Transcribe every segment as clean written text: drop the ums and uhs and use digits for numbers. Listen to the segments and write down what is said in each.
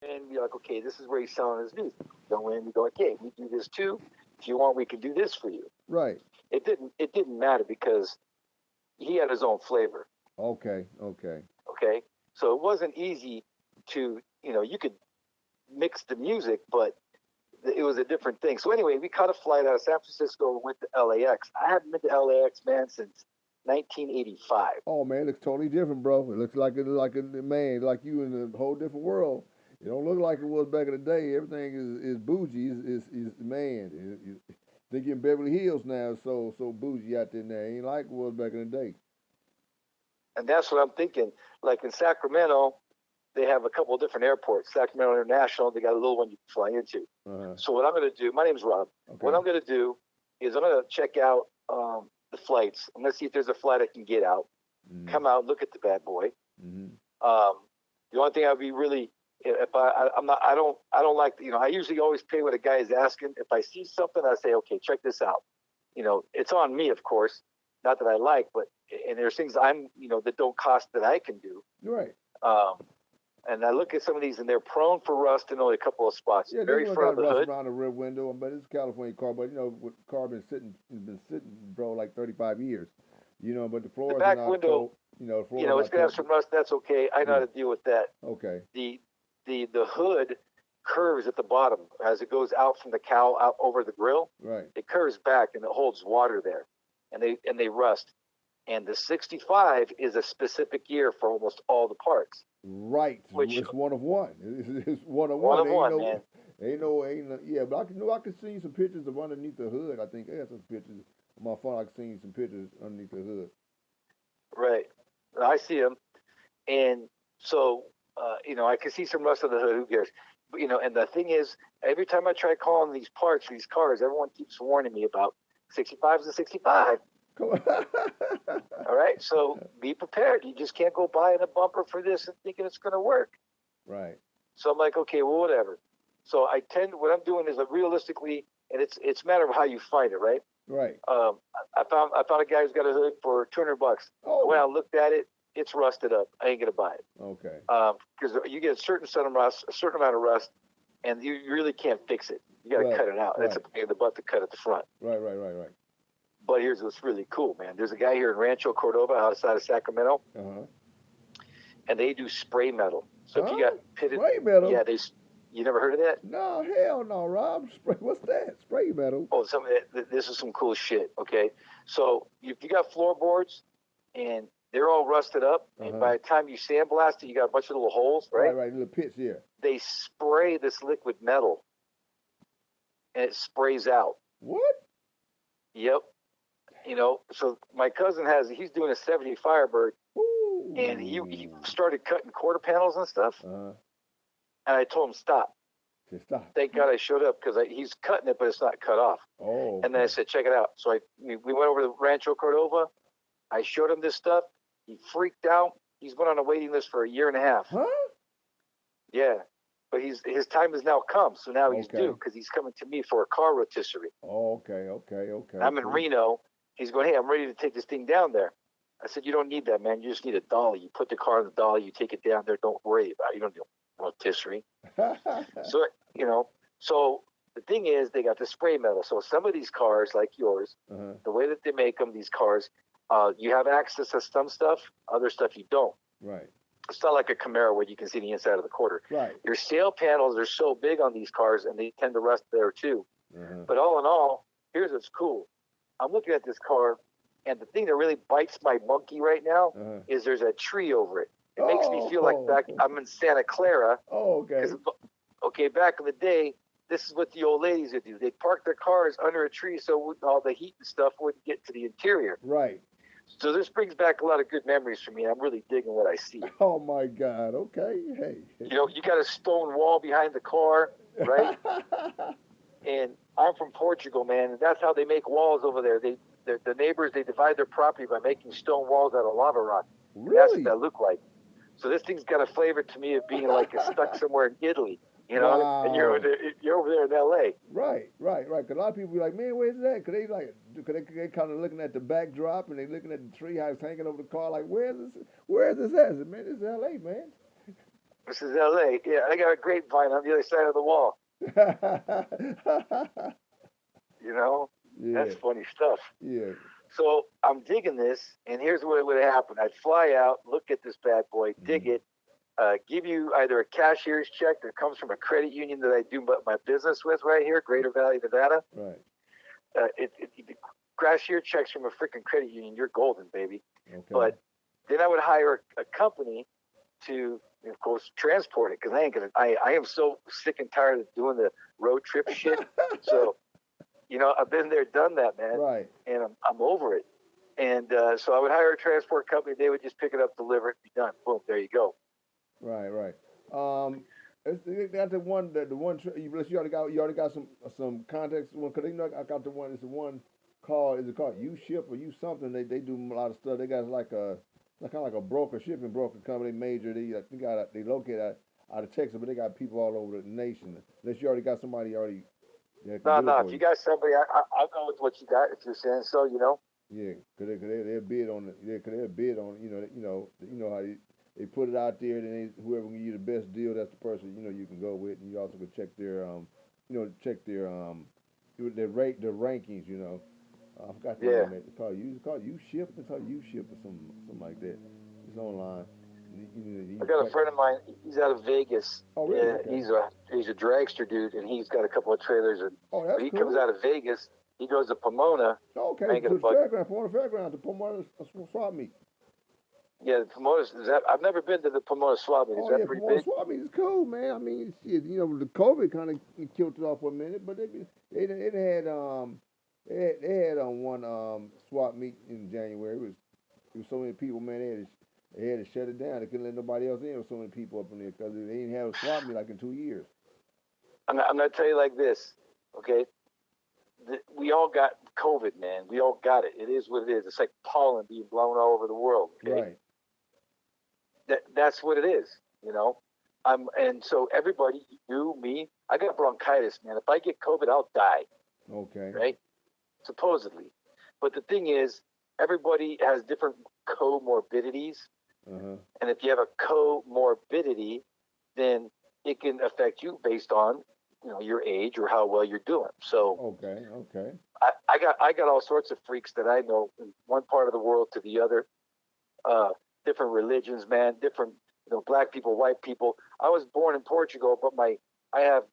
and be like, okay, this is where he's selling his news. Go in and go, okay, we do this too. If you want, we can do this for you. Right. It didn't matter because he had his own flavor. Okay. Okay. Okay, so it wasn't easy to you could mix the music, but it was a different thing. So anyway, we caught a flight out of San Francisco and went to LAX. I haven't been to LAX, man, since 1985. Oh man, it looks totally different, bro. It looks like a man, like you in a whole different world. It don't look like it was back in the day. Everything is bougie. Is man. Think you're in Beverly Hills now, so bougie out there now. Ain't like it was back in the day. And that's what I'm thinking. Like in Sacramento, they have a couple of different airports. Sacramento International, they got a little one you can fly into. Uh-huh. So what I'm going to do, my name's Rob. What Okay. I'm going to do is I'm going to check out the flights. I'm going to see if there's a flight I can get out. Mm-hmm. Come out, look at the bad boy. Mm-hmm. Um, the only thing I'd be really if I'm not I don't like I usually always pay what a guy is asking. If I see something, I say okay, check this out. It's on me, of course. Not that I like, but and there's things that don't cost that I can do. Right. Um, and I look at some of these, and they're prone for rust in only a couple of spots. Yeah, this Very one front of got the rust hood. around the rear window, but it's a California car. But with car been sitting, bro, like 35 years. But the The floors are back not window, told. The floors it's not gonna have told. some rust. That's okay. I know how Yeah. to deal with that. Okay. The the hood curves at the bottom as it goes out from the cowl out over the grill. Right. It curves back and it holds water there, and they rust. And the 65 is a specific year for almost all the parts, Right. which It's one of one. It's one of one one. of one, man. Ain't no. Yeah, but I can see some pictures of underneath the hood. I think I got some pictures on my phone. I can see some pictures underneath the hood. Right. I see them, and so I can see some rust on the hood. Who cares? But, and the thing is, every time I try calling these parts for these cars, everyone keeps warning me about 65 is a 65. Come on. All right, so be prepared. You just can't go buying a bumper for this and thinking it's going to work. Right. So I'm like, okay, well, whatever. So what I'm doing is realistically, and it's a matter of how you find it, right? Right. I found a guy who's got a hood for $200. When I Oh. looked at it, it's rusted up. I ain't gonna buy it Okay. because you get a certain set of rust, a certain amount of rust, and you really can't fix it. You got to Right. cut it out. It's a Right. pain in the butt to cut at the front. Right. Right. Right. Right. But here's what's really cool, man. There's a guy here in Rancho Cordova, outside of Sacramento, Uh huh. and they do spray metal. So if you got Huh? pitted, Spray metal? yeah, you never heard of that? No, hell no, Rob. Spray. What's that? Spray metal? Oh, this is some cool shit. Okay, so if you got floorboards and they're all rusted up, Uh and huh. by the time you sandblast it, you got a bunch of little holes, Right. right? Right. Little pits here. They spray this liquid metal, and it sprays out. What? Yep. So my cousin he's doing a 70 Firebird, and he Ooh. started cutting quarter panels and stuff, Uh huh. and I told him stop. Just stop. Thank God I showed up because he's cutting it, but it's not cut off. Oh. And then I Okay. said, check it out. So we went over to Rancho Cordova. I showed him this stuff. He freaked out. He's been on a waiting list for a year and a half. Huh? Yeah, but his time has now come. So now he's Okay. due because he's coming to me for a car rotisserie. Oh, okay. Okay. Okay. I'm in Cool. Reno. He's going, hey, I'm ready to take this thing down there. I said, you don't need that, man. You just need a dolly. You put the car in the dolly. You take it down there. Don't worry about it. You don't need a rotisserie. So so the thing is, they got the spray metal. So some of these cars, like yours, uh-huh. the way that they make them, these cars, you have access to some stuff, other stuff you don't. Right. It's not like a Camaro where you can see the inside of the quarter. Right. Your sail panels are so big on these cars, and they tend to rust there too. Uh-huh. But all in all, here's what's cool. I'm looking at this car, and the thing that really bites my monkey right now Uh-huh. is there's a tree over it. It makes me feel like Oh. I'm in Santa Clara. Oh, okay. Because, okay, back in the day, this is what the old ladies would do. They'd park their cars under a tree so all the heat and stuff wouldn't get to the interior. Right. So this brings back a lot of good memories for me. I'm really digging what I see. Oh my God. Okay. Hey. You got a stone wall behind the car, right? And I'm from Portugal, man, and that's how they make walls over there. The neighbors, they divide their property by making stone walls out of lava rock. And that's what Really? that look like. So this thing's got a flavor to me of being like stuck somewhere in Italy, and you're Wow. over there in L.A. Right, right, right. Because a lot of people be like, man, where's that? Cause they kind of looking at the backdrop and they looking at the tree how it's hanging over the car. Like, where's this? Where's this at? I said, man, this is L.A., man. This is L.A. Yeah, I got a grapevine on the other side of the wall. You know, Yeah, that's funny stuff. yeah. So I'm digging this, and here's what would happen: I'd fly out, look at this bad boy, dig Mhm. it, give you either a cashier's check that comes from a credit union that I do my business with right here, Greater Valley, Nevada. Right. The cashier checks from a freaking credit union, you're golden, baby. Okay. But then I would hire a company to, of course, transport it because I ain't gonna. I am so sick and tired of doing the road trip shit. So I've been there, done that, man, Right. and I'm over it. And so I would hire a transport company. They would just pick it up, deliver it, be done. Boom, there you go. Right. Right. They got the one that the one you already got some context one because I got the one. It's the one called, is it called U Ship or U something? They do a lot of stuff. They got like a kind of like a shipping broker company major. They locate out of Texas, but they got people all over the nation. Unless you already got somebody already that can No, do it no. for If you you. got somebody, I'll go with what you got. If you're saying so. Yeah, they'll bid on it. Yeah, cause they'll bid on it. How they put it out there. Then whoever can give you the best deal, that's the person you can go with. And you also can check their rate, their rankings. I forgot the Yeah. name. It's called U Ship. It's called U Ship or something like that. It's online. I got a friend of mine. He's out of Vegas. Oh, really? Yeah, Okay. he's a dragster dude, and he's got a couple of trailers. And Oh, when that's he comes cool. out of Vegas, he goes to Pomona. Okay, I ain't to gonna the bug. fairground, to Pomona swap meet. Yeah, Pomona. I've never been to the Pomona swap meet. Is Oh that yeah, pretty Pomona big? swap meet is cool, man. I mean, shit, the COVID kind of killed it off for a minute, but it had on one swap meet in January. It was so many people, man. They had to shut it down. They couldn't let nobody else in. There was so many people up in there because they didn't have a swap meet like in 2 years. I'm gonna tell you like this, okay? We all got COVID, man. We all got it. It is what it is. It's like pollen being blown all over the world. Okay, Right. that's what it is. You know, and so everybody, you, me, I got bronchitis, man. If I get COVID, I'll die. Okay. Right? Supposedly, but the thing is, everybody has different comorbidities, Uh huh. and if you have a comorbidity, then it can affect you based on your age or how well you're doing. So Okay. Okay. I got all sorts of freaks that I know in one part of the world to the other, uh, different religions, man, different black people, white people. I was born in Portugal, but I have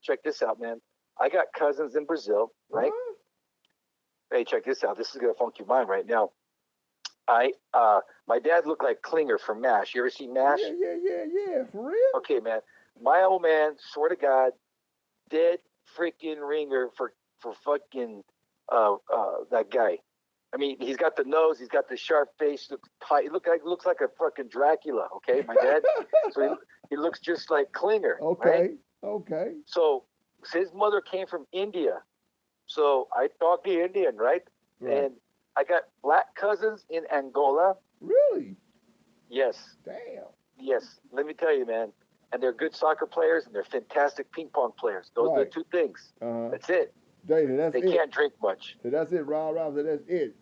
check this out, man. I got cousins in Brazil, right? Huh? Hey, check this out. This is gonna funk your mind right now. My dad looked like Klinger from MASH. You ever see MASH? Yeah. Yeah. Yeah. Yeah. For real? Okay, man. My old man, swear to God, dead freaking ringer for fucking that guy. I mean, he's got the nose, he's got the sharp face. He looks like a fucking Dracula. Okay, my dad. So he looks just like Klinger, right? Okay. Okay. So his mother came from India. So I talk the Indian, right? Right. And I got black cousins in Angola. Really? Yes, Damn. yes. Let me tell you, man. And they're good soccer players and they're fantastic ping pong players. Those are the Right. two things. Uh huh. That's it. David, that's They it. can't drink much. So that's it, Rob said that's it.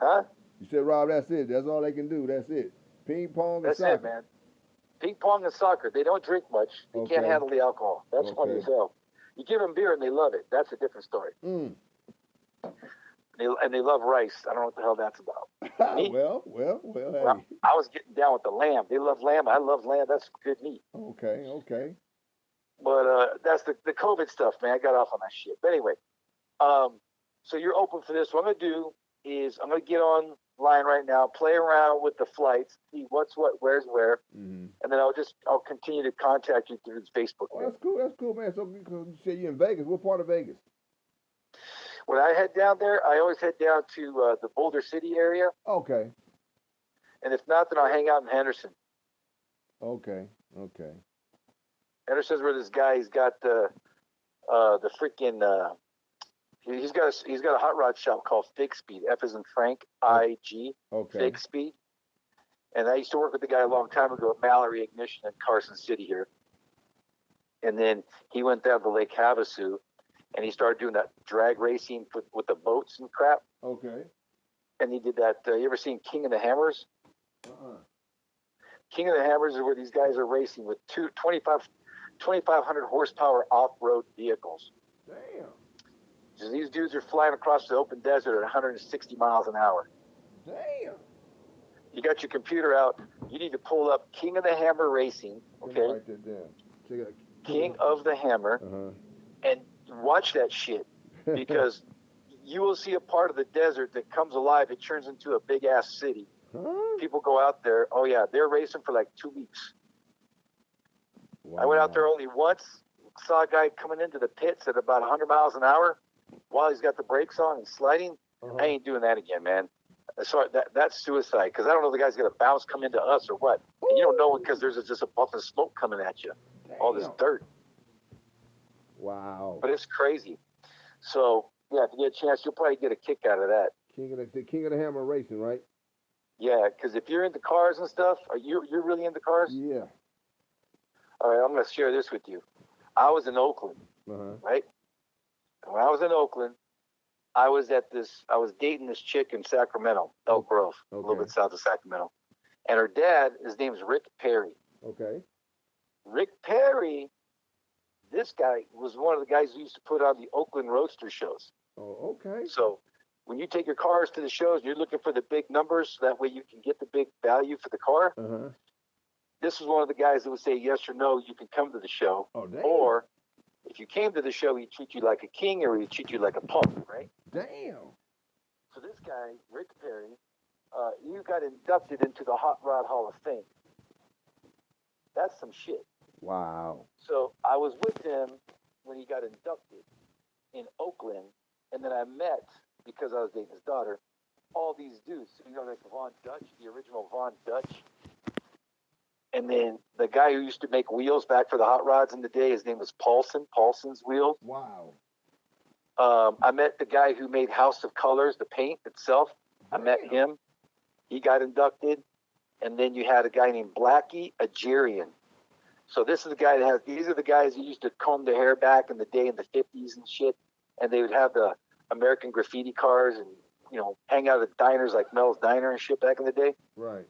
Huh? You said, Rob, that's it. That's all they can do. That's it. Ping pong and That's it, soccer. man. Ping pong and soccer. They don't drink much. They can't Okay. handle the alcohol. That's funny Okay. as hell. You give them beer and they love it. That's a different story. Mm. And they love rice. I don't know what the hell that's about. Me? Well, Well, hey. I was getting down with the lamb. They love lamb. I love lamb. That's good meat. Okay, okay. But that's the COVID stuff, man. I got off on that shit. But anyway, so you're open for this. What I'm going to do is I'm going to get online right now, play around with the flights, see what's what, where's where, Mm-hmm. and then I'll continue to contact you through Facebook. Oh, that's cool. That's cool, man. So you said you're in Vegas. What part of Vegas? When I head down there, I always head down to the Boulder City area, Okay. and if not, then I'll hang out in Henderson. Okay. Okay. Henderson's where this guy he's got the freaking he's got a hot rod shop called Fig Speed. F as in Frank, IG, Okay. Fig Speed. And I used to work with the guy a long time ago at Mallory Ignition in Carson City here. And then he went down to Lake Havasu, and he started doing that drag racing with the boats and crap. Okay. And he did that. You ever seen King of the Hammers? Uh-uh. King of the Hammers is where these guys are racing with 2,500 horsepower off-road vehicles. Damn. So these dudes are flying across the open desert at 160 miles an hour. Damn. You got your computer out. You need to pull up King of the Hammer Racing, okay? Write that down. Check it out. King of the Hammer, and watch that shit, because you will see a part of the desert that comes alive. It turns into a big-ass city. Huh? People go out there. Oh, yeah, they're racing for like 2 weeks. Wow. I went out there only once, saw a guy coming into the pits at about 100 miles an hour while he's got the brakes on and sliding. I ain't doing that again, man. So that's suicide, because I don't know if the guy's going to bounce, come into us or what. And you don't know it because there's just a puff of smoke coming at you. Damn. All this dirt. Wow. But it's crazy. So, yeah, if you get a chance, you'll probably get a kick out of that. King of the Hammer Racing, right? Yeah, because if you're into cars and stuff, you're really into cars? Yeah. All right, I'm going to share this with you. I was in Oakland, right? And when I was in Oakland, I was dating this chick in Sacramento, Elk Grove, a little bit south of Sacramento. And her dad, his name is Rick Perry. Okay. Rick Perry, this guy was one of the guys who used to put on the Oakland Roadster shows. Oh, okay. So when you take your cars to the shows, you're looking for the big numbers, so that way you can get the big value for the car. This was one of the guys that would say yes or no, you can come to the show. Oh, damn. Or if you came to the show, he'd treat you like a king or he'd treat you like a punk, right? Damn. So this guy, Rick Perry, you got inducted into the Hot Rod Hall of Fame. That's some shit. Wow. So I was with him when he got inducted in Oakland, and then I met, because I was dating his daughter, all these dudes. You know, like Von Dutch, the original Von Dutch. And then the guy who used to make wheels back for the hot rods in the day, his name was Paulson, Paulson's Wheels. Wow. I met the guy who made House of Colors, the paint itself. I met him. He got inducted. And then you had a guy named Blackie Agerian. So this is the guy that has, these are the guys who used to comb their hair back in the day in the 50s and shit. And they would have the American graffiti cars and, you know, hang out at diners like Mel's Diner and shit back in the day. Right.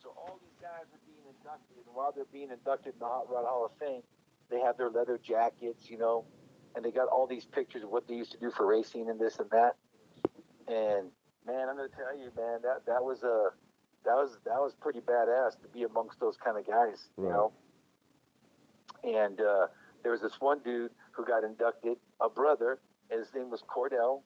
So all these guys are being inducted. And while they're being inducted in the Hot Rod Hall of Fame, they have their leather jackets, you know, and they got all these pictures of what they used to do for racing and this and that. And man, I'm gonna tell you, man, that was pretty badass to be amongst those kind of guys, you know. And there was this one dude who got inducted, a brother, and his name was Cordell.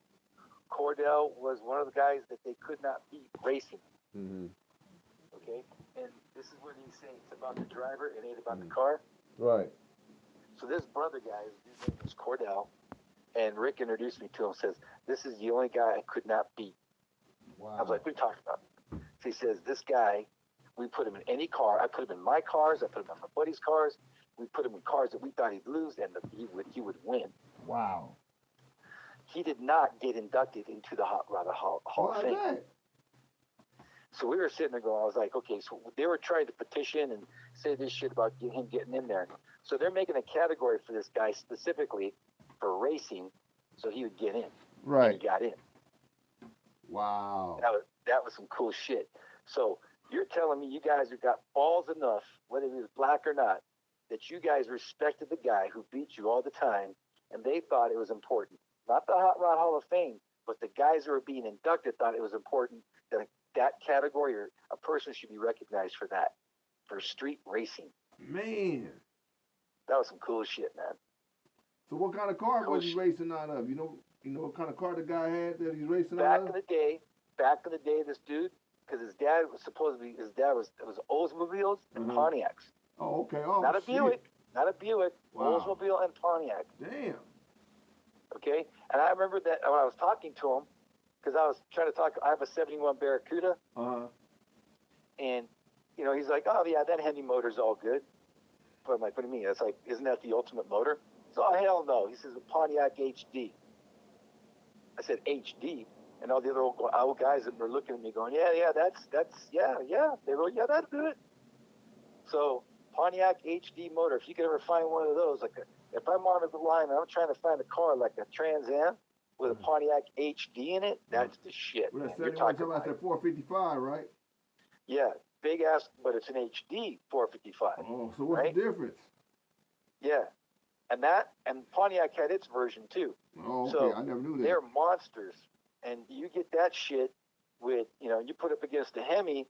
Cordell was one of the guys that they could not beat racing. Okay, and this is where they say it's about the driver, it ain't about the car. Right. So this brother guy, his name was Cordell, and Rick introduced me to him, says, this is the only guy I could not beat. Wow. I was like, what are you talking about? So he says, this guy, we put him in any car. I put him in my cars. I put him in my buddy's cars. We put him in cars that we thought he'd lose, and he would win. Wow. He did not get inducted into the Hot Rod Hall of Fame. That? So we were sitting there going, I was like, okay, so they were trying to petition and say this shit about him getting in there. So they're making a category for this guy specifically for racing, so he would get in. Right. And he got in. Wow. That was some cool shit. So you're telling me you guys have got balls enough, whether he was black or not, that you guys respected the guy who beat you all the time, and they thought it was important. Not the Hot Rod Hall of Fame, but the guys who were being inducted thought it was important that that category or a person should be recognized for that, for street racing. Man. That was some cool shit, man. So what kind of car was he racing out of? You know what kind of car the guy had that he's racing Back out of? Back in the day, this dude, because his dad was Oldsmobiles and Pontiacs. Oh, okay. Oh, not a Buick. Wow. Oldsmobile and Pontiac. Damn. Okay, and I remember that when I was talking to him, because I was trying to talk. I have a '71 Barracuda. And you know, he's like, "Oh yeah, that Hemi motor's all good." But I'm like, "What do you mean?" It's like, "Isn't that the ultimate motor?" So, "Oh hell no." He says, "A Pontiac HD." I said, "HD," and all the other old guys that were looking at me, going, "Yeah, that's yeah." They go, "Yeah, that'll do it." So Pontiac HD motor. If you could ever find one of those, like if I'm on the line and I'm trying to find a car like a Trans Am with a Pontiac HD in it, that's the shit. Well, You're talking about that 455, right? Yeah, big ass, but it's an HD 455. Oh, so what's right? the difference? Yeah, and Pontiac had its version too. Oh, okay, So I never knew that. they're monsters, and you get that shit with you put up against a Hemi,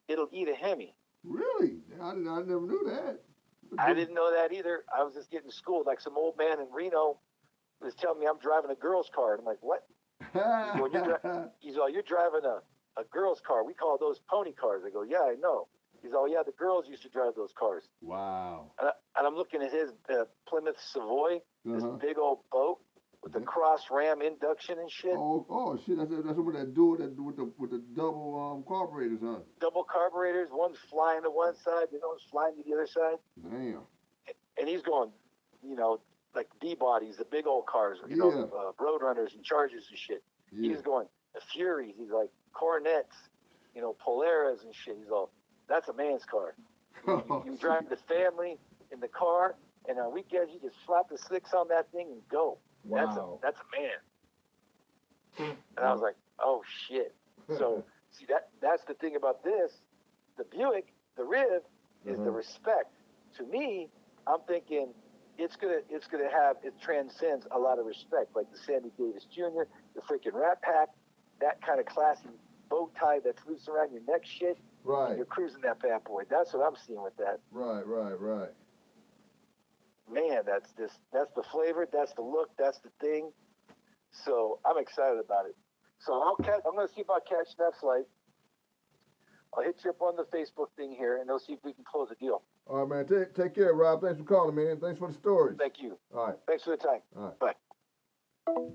it'll eat a Hemi. Really? I never knew that. I didn't know that either. I was just getting schooled. Like some old man in Reno was telling me I'm driving a girl's car. And I'm like, what? He's all, you're driving a girl's car. We call those pony cars. I go, yeah, I know. He's all, yeah, the girls used to drive those cars. Wow. And I'm looking at his Plymouth Savoy, this big old boat with the cross ram induction and shit. Oh shit! That's what that do with the double carburetors, huh? Double carburetors. One's flying to one side, the other one's flying to the other side. Damn. And he's going, like D-bodies, the big old cars, Road Runners and Chargers and shit. Yeah. He's going, the Furies. He's like, Cornets, Polaras and shit. He's all, that's a man's car. You drive the family in the car, and on weekends you just slap the slicks on that thing and go. Wow. That's a man. And I was like, oh shit. So see that's the thing about this. The Buick, the Riv, is the respect. To me, I'm thinking it transcends a lot of respect, like the Sammy Davis Jr., the freaking Rat Pack, that kind of classy bow tie that's loose around your neck shit. Right. And you're cruising that bad boy. That's what I'm seeing with that. Right. Man, that's the flavor, that's the look, that's the thing. So I'm excited about it. So I'm gonna see if I catch that flight. I'll hit you up on the Facebook thing here, and we'll see if we can close a deal. All right, man. Take care, Rob. Thanks for calling, man. Thanks for the stories. Thank you. All right. Thanks for the time. All right. Bye.